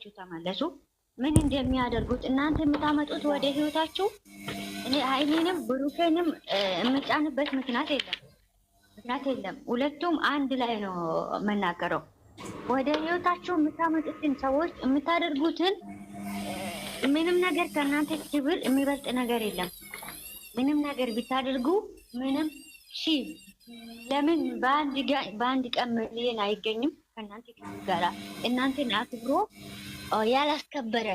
ህይወታችሁ ተመለሱ። ምን እንደሚያደርጉት እናንተ የምታመጡት ወደ ህይወታችሁ እኔ ሃይሚንም ብሩኬንም የምጫንበት ምክንያት የለም። ሁለቱም አንድ ላይ ነው የምናገረው። ወደ ህይወታችሁ የምታመጡትን ሰዎች የምታደርጉትን ምንም ነገር ከእናንተ ክብር የሚበልጥ ነገር የለም። ምንም ነገር ቢታደርጉ ምንም ለምን በአንድ ቀን ሚሊዮን አይገኝም ከእናንተ ክብር ጋር እናንተን አክብሮ ያላስከበረ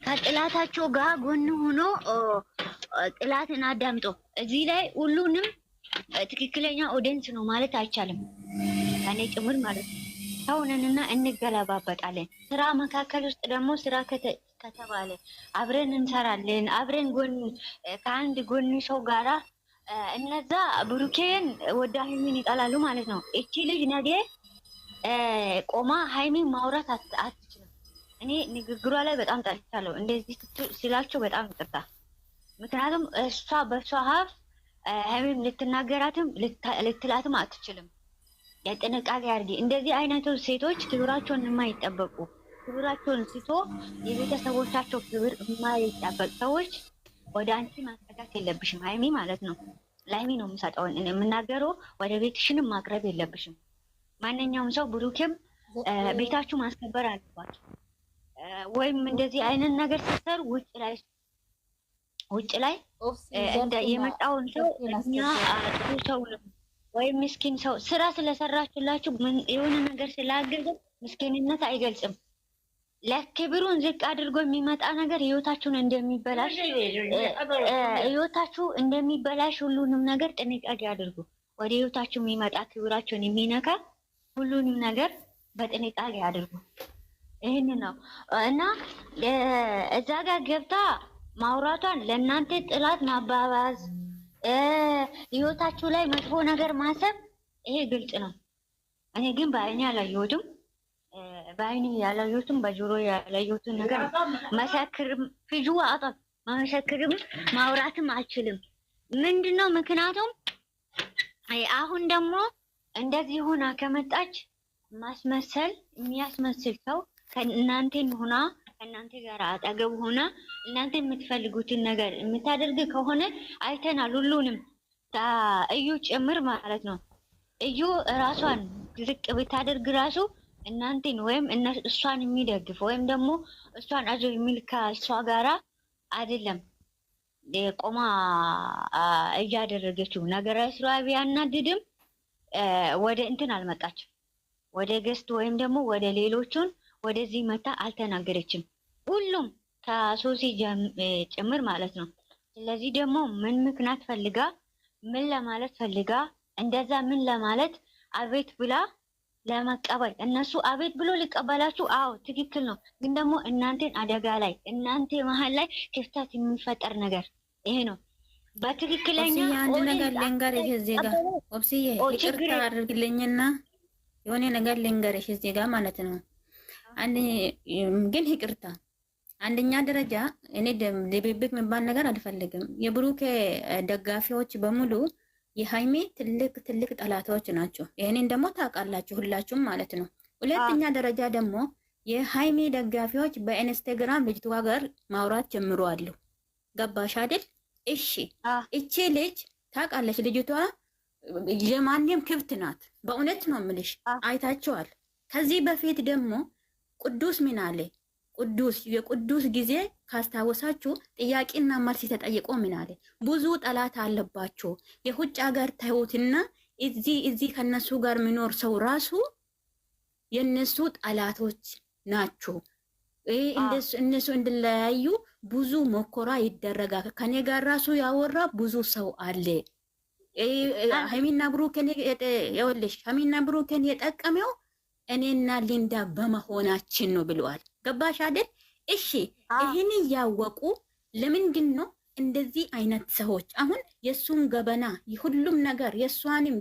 ከጥላታቸው ጋር ጎን ሆኖ ጥላትን አዳምጦ እዚህ ላይ ሁሉንም ትክክለኛ ኦዲየንስ ነው ማለት አይቻልም። ከኔ ጭምር ማለት ነው። ሰውነንና እንገለባበጣለን። ስራ መካከል ውስጥ ደግሞ ስራ ከተባለ አብረን እንሰራለን። አብረን ከአንድ ጎን ሰው ጋራ እነዛ ብሩኬን ወደ ሃይሚን ይጠላሉ ማለት ነው። እቺ ልጅ ነገ ቆማ ሃይሚን ማውራት አትችልም። እኔ ንግግሯ ላይ በጣም ጠልቻለሁ። እንደዚህ ስላችሁ በጣም ይቅርታ። ምክንያቱም እሷ በሷ ሀፍ ሃይሚን ልትናገራትም ልትላትም አትችልም። የጥንቃቄ አድርጊ። እንደዚህ አይነቱ ሴቶች ክብራቸውን የማይጠበቁ ክብራቸውን ስቶ የቤተሰቦቻቸው ክብር የማይጠበቅ ሰዎች ወደ አንቺ ማስጠጋት የለብሽም ሃይሚ ማለት ነው። ለሃይሚ ነው የምሰጠውን የምናገረው። ወደ ቤትሽንም ማቅረብ የለብሽም። ማንኛውም ሰው ብሩኬም ቤታችሁ ማስከበር አለባችሁ። ወይም እንደዚህ አይነት ነገር ስትሰሩ ውጭ ላይ እንደ የመጣውን ሰው እኛ ጥሩ ሰው ወይም ምስኪን ሰው ስራ ስለሰራችላችሁ የሆነ ነገር ስላገዘ ምስኪንነት አይገልጽም። ለክብሩን ዝቅ አድርጎ የሚመጣ ነገር ህይወታችሁን እንደሚበላሽ ሁሉንም ነገር ጥንቃቄ አድርጉ። ወደ ህይወታችሁ የሚመጣ ክብራችሁን የሚነካ ሁሉንም ነገር በጥንቃቄ አድርጉ። ይህን ነው እና እዛ ጋር ገብታ ማውራቷን ለእናንተ ጥላት ማባባዝ ህይወታችሁ ላይ መጥፎ ነገር ማሰብ ይሄ ግልጽ ነው። እኔ ግን በአይኔ አላየሁትም። በጆሮ ያላየሁትን ነገር መሰክርም መሰክርም ማውራትም አልችልም። ምንድነው ምክንያቱም አሁን ደግሞ እንደዚህ ሆና ከመጣች ማስመሰል የሚያስመስል ሰው ከእናንተ ጋር አጠገብ ሆና እናንተ የምትፈልጉትን ነገር የምታደርግ ከሆነ አይተናል። ሁሉንም እዩ ጭምር ማለት ነው። እዩ ራሷን ዝቅ ብታደርግ ራሱ እናንተን ወይም እሷን የሚደግፍ ወይም ደግሞ እሷን አዞ የሚል ከእሷ ጋራ አይደለም ቆማ እያደረገችው ነገር ስራ ቢያናድድም ወደ እንትን አልመጣችም። ወደ ገስት ወይም ደግሞ ወደ ሌሎቹን ወደዚህ መታ አልተናገረችም። ሁሉም ከሶሲ ጭምር ማለት ነው። ስለዚህ ደግሞ ምን ምክንያት ፈልጋ ምን ለማለት ፈልጋ እንደዛ ምን ለማለት አቤት ብላ ለመቀበል እነሱ አቤት ብሎ ሊቀበላችሁ አዎ ትክክል ነው። ግን ደግሞ እናንተን አደጋ ላይ እናንተ መሀል ላይ ክፍተት የሚፈጠር ነገር ይሄ ነው። በትክክለኛ አንድ ነገር ልንገርሽ እዚህ ጋር ኦብስዬ ይቅርታ አድርግልኝና የሆነ ነገር ልንገርሽ እዚህ ጋር ማለት ነው። ግን ይቅርታ አንደኛ ደረጃ እኔ ድብብቅ የሚባል ነገር አልፈልግም። የብሩኬ ደጋፊዎች በሙሉ የሃይሜ ትልቅ ጠላቶች ናቸው። ይሄንን ደግሞ ታውቃላችሁ ሁላችሁም ማለት ነው። ሁለተኛ ደረጃ ደግሞ የሃይሜ ደጋፊዎች በኢንስታግራም ልጅቷ ጋር ማውራት ጀምረዋል። ገባሽ አይደል? እሺ እቺ ልጅ ታውቃለች፣ ልጅቷ የማንም ክብት ናት። በእውነት ነው የምልሽ፣ አይታችኋል። ከዚህ በፊት ደግሞ ቅዱስ ምን አለ? የቅዱስ ጊዜ ካስታወሳችሁ ጥያቄና መልስ ተጠይቆ ምን አለ? ብዙ ጠላት አለባቸው የውጭ ሀገር ታዩትና እዚህ ከነሱ ጋር የሚኖር ሰው ራሱ የነሱ ጠላቶች ናቸው። እነሱ እንድለያዩ ብዙ መኮራ ይደረጋል። ከኔ ጋር ራሱ ያወራ ብዙ ሰው አለ። ሀይሚና ብሩኬን የጠቀመው እኔና ሊንዳ በመሆናችን ነው ብለዋል። ገባሽ አይደል? እሺ ይህን ያወቁ ለምንድን ነው እንደዚህ አይነት ሰዎች አሁን የሱን ገበና ሁሉም ነገር የሱንም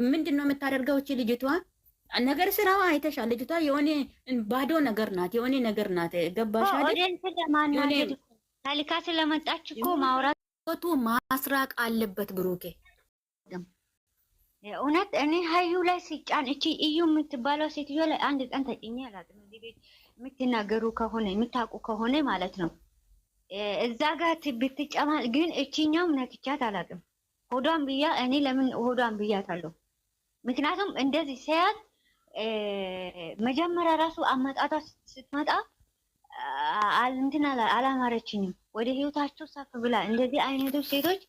ምንድን ነው የምታደርገው? እቺ ልጅቷ ነገር ስራዋ አይተሻል። ልጅቷ የሆነ ባዶ ነገር ናት፣ የሆነ ነገር ናት። ገባሽ አይደል? ታሊካ ስለመጣች እኮ ማውራቱ ማስራቅ አለበት ብሩኬ። እውነት እኔ ሀዩ ላይ ሲጫን እቺ እዩ የምትባለው ሴትዮ ላይ አንድ ቀን ተጭኜ አላውቅም። እዚህ ቤት የምትናገሩ ከሆነ የምታውቁ ከሆነ ማለት ነው እዛ ጋር ብትጨማል። ግን እቺኛውም ነክቻት አላውቅም። ሆዷን ብያ እኔ ለምን ሆዷን ብያታለሁ? ምክንያቱም እንደዚህ ሲያት መጀመሪያ ራሱ አመጣቷ ስትመጣ እንትን አላማረችኝም። ወደ ህይወታቸው ሳፍ ብላ እንደዚህ አይነቶች ሴቶች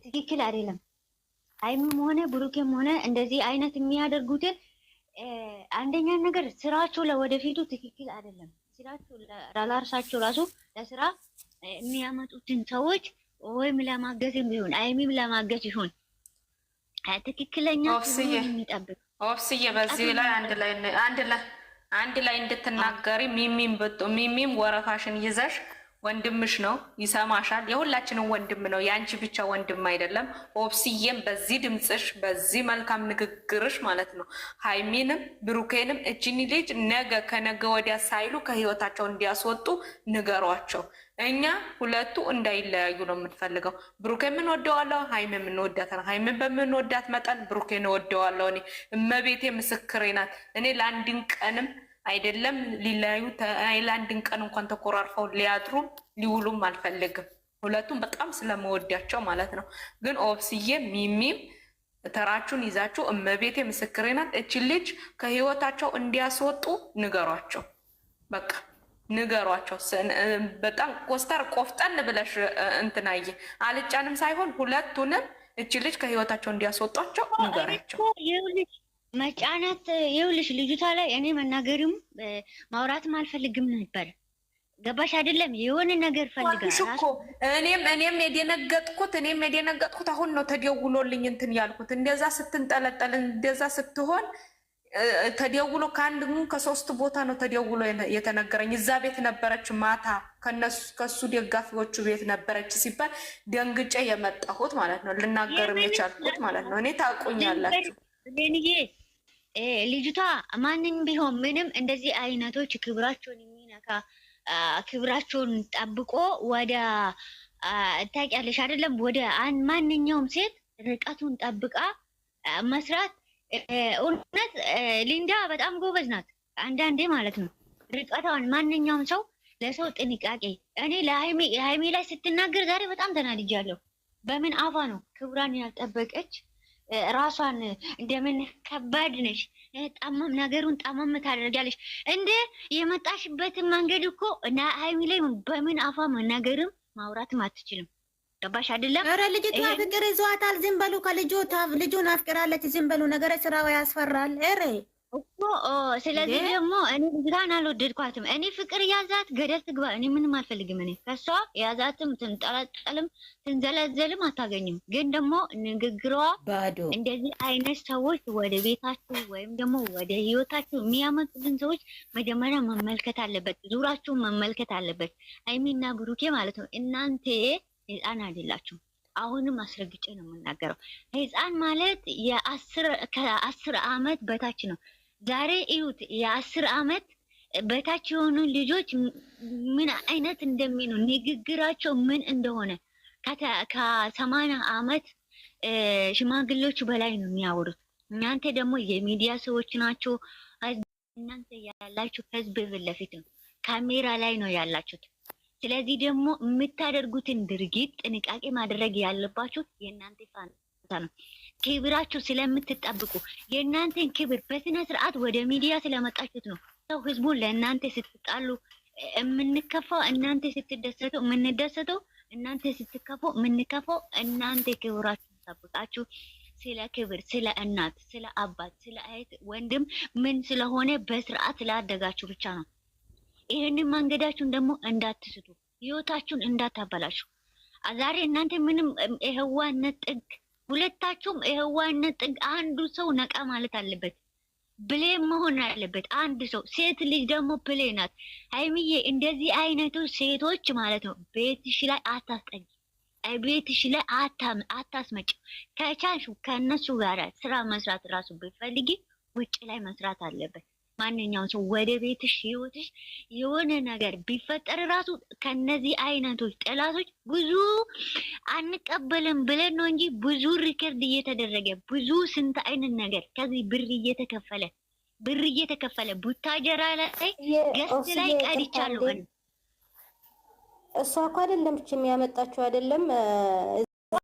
ትክክል አይደለም። ሀይሚም ሆነ ብሩኬም ሆነ እንደዚህ አይነት የሚያደርጉትን አንደኛ ነገር ስራቸው ለወደፊቱ ትክክል አይደለም። ስራቸው ለራሳቸው ራሱ ለስራ የሚያመጡትን ሰዎች ወይም ለማገዝም ቢሆን ሀይሚም ለማገዝ ይሁን ትክክለኛ የሚጠብቅ ኦፍስዬ በዚህ ላይ አንድ ላይ እንድትናገሪ ሚሚም ወረፋሽን ይዘሽ ወንድምሽ ነው ይሰማሻል። የሁላችንም ወንድም ነው፣ የአንቺ ብቻ ወንድም አይደለም። ኦብስዬም በዚህ ድምፅሽ በዚህ መልካም ንግግርሽ ማለት ነው ሀይሚንም ብሩኬንም እጅኒ ልጅ ነገ ከነገ ወዲያ ሳይሉ ከህይወታቸው እንዲያስወጡ ንገሯቸው። እኛ ሁለቱ እንዳይለያዩ ነው የምንፈልገው። ብሩኬ የምንወደዋለሁ፣ ሀይሚ የምንወዳት፣ ሀይሚን በምንወዳት መጠን ብሩኬን እወደዋለሁ። እኔ እመቤቴ ምስክሬ ናት። እኔ ለአንድን ቀንም አይደለም ሊለያዩ ለአንድን ቀን እንኳን ተኮራርፈው ሊያድሩ ሊውሉም አልፈልግም። ሁለቱም በጣም ስለመወዳቸው ማለት ነው። ግን ኦብስዬ ሚሚም ተራችሁን ይዛችሁ እመቤቴ ምስክሬ ናት። እችን ልጅ ከህይወታቸው እንዲያስወጡ ንገሯቸው። በቃ ንገሯቸው። በጣም ኮስተር ቆፍጠን ብለሽ እንትናዬ አልጫንም ሳይሆን ሁለቱንም እችን ልጅ ከህይወታቸው እንዲያስወጧቸው ንገራቸው። መጫናት ይኸውልሽ፣ ልጅቷ ላይ እኔ መናገርም ማውራትም አልፈልግም ነበር። ገባሽ አይደለም? የሆነ ነገር ፈልጋለሽ እኮ እኔም የደነገጥኩት አሁን ነው ተደውሎልኝ እንትን ያልኩት። እንደዛ ስትንጠለጠል እንደዛ ስትሆን ተደውሎ ከሶስት ቦታ ነው ተደውሎ የተነገረኝ። እዛ ቤት ነበረች ማታ ከሱ ደጋፊዎቹ ቤት ነበረች ሲባል ደንግጬ የመጣሁት ማለት ነው። ልናገርም የቻልኩት ማለት ነው። እኔ ታውቁኛላችሁ። ልጅቷ ማንም ቢሆን ምንም እንደዚህ አይነቶች ክብራቸውን የሚነካ ክብራቸውን ጠብቆ ወደ ታውቂያለሽ አይደለም፣ ወደ ማንኛውም ሴት ርቀቱን ጠብቃ መስራት። እውነት ሊንዳ በጣም ጎበዝ ናት። አንዳንዴ ማለት ነው ርቀቷን ማንኛውም ሰው ለሰው ጥንቃቄ። እኔ ለሀይሚ ላይ ስትናገር ዛሬ በጣም ተናድጃለሁ። በምን አፋ ነው ክብራን ያልጠበቀች? ራሷን እንደምን ከባድ ነሽ፣ ጠማም ነገሩን ጠማም ታደርጋለሽ። እንደ የመጣሽበትን መንገድ እኮ እና ሀይሚ ላይ በምን አፋ መናገርም ማውራትም አትችልም። ገባሽ አይደለም? ኧረ ልጅቷ ፍቅር ይዟታል። ዝም በሉ። ልጁን አፍቅራለች። ዝም በሉ። ነገረ ስራው ያስፈራል። ኧረ እኮ ስለዚህ ደግሞ እኔ ልጅቷን አልወደድኳትም። እኔ ፍቅር ያዛት ገደል ትግባ። እኔ ምንም አልፈልግም። እኔ ከሷ ያዛትም ትንጠለጠልም ትንዘለዘልም አታገኝም። ግን ደግሞ ንግግሯ ባዶ። እንደዚህ አይነት ሰዎች ወደ ቤታችሁ ወይም ደግሞ ወደ ህይወታችሁ የሚያመጡትን ሰዎች መጀመሪያ መመልከት አለበት፣ ዙራችሁን መመልከት አለበት። ሀይሚና ብሩኬ ማለት ነው። እናንተ ህፃን አይደላችሁ። አሁንም አስረግጬ ነው የምናገረው። ህፃን ማለት ከ10 ዓመት በታች ነው። ዛሬ እዩት፣ የ10 ዓመት በታች የሆኑ ልጆች ምን አይነት እንደሚኑ ንግግራቸው ምን እንደሆነ ከ80 ዓመት ሽማግሌዎች በላይ ነው የሚያወሩት። እናንተ ደግሞ የሚዲያ ሰዎች ናቸው። እናንተ ያላችሁ ህዝብ ፊት ለፊት ነው፣ ካሜራ ላይ ነው ያላችሁት። ስለዚህ ደግሞ የምታደርጉትን ድርጊት ጥንቃቄ ማድረግ ያለባችሁ የእናንተ ፋንታ ነው። ክብራችሁ ስለምትጠብቁ የእናንተን ክብር በስነ ስርዓት ወደ ሚዲያ ስለመጣችሁት ነው ሰው ህዝቡን ለእናንተ ስትጣሉ የምንከፋው፣ እናንተ ስትደሰቱ የምንደሰተው፣ እናንተ ስትከፉ የምንከፋው። እናንተ ክብራችሁን ጠብቃችሁ ስለ ክብር፣ ስለ እናት፣ ስለ አባት፣ ስለ እህት፣ ወንድም ምን ስለሆነ በስርዓት ስላደጋችሁ ብቻ ነው። ይሄንን መንገዳችሁን ደግሞ እንዳትስቱ፣ ህይወታችሁን እንዳታበላሹ። ዛሬ እናንተ ምንም የህዋነት ጥግ፣ ሁለታችሁም የህዋነት ጥግ። አንዱ ሰው ነቃ ማለት አለበት፣ ብሌም መሆን አለበት አንድ ሰው። ሴት ልጅ ደግሞ ብሌ ናት። ሀይሚዬ እንደዚህ አይነቱ ሴቶች ማለት ነው ቤትሽ ላይ አታስጠጊ፣ ቤትሽ ላይ አታስመጭ። ከቻልሽ ከእነሱ ጋር ስራ መስራት ራሱ ብትፈልጊ ውጭ ላይ መስራት አለበት። ማንኛውም ሰው ወደ ቤትሽ ህይወትሽ የሆነ ነገር ቢፈጠር ራሱ ከነዚህ አይነቶች ጠላቶች ብዙ አንቀበልም ብለን ነው እንጂ ብዙ ሪከርድ እየተደረገ ብዙ ስንት አይነት ነገር ከዚህ ብር እየተከፈለ ብር እየተከፈለ ቡታጀራ ላይ ገስት ላይ ቀድቻለሁ። እሷ እኮ አይደለም የሚያመጣችው አይደለም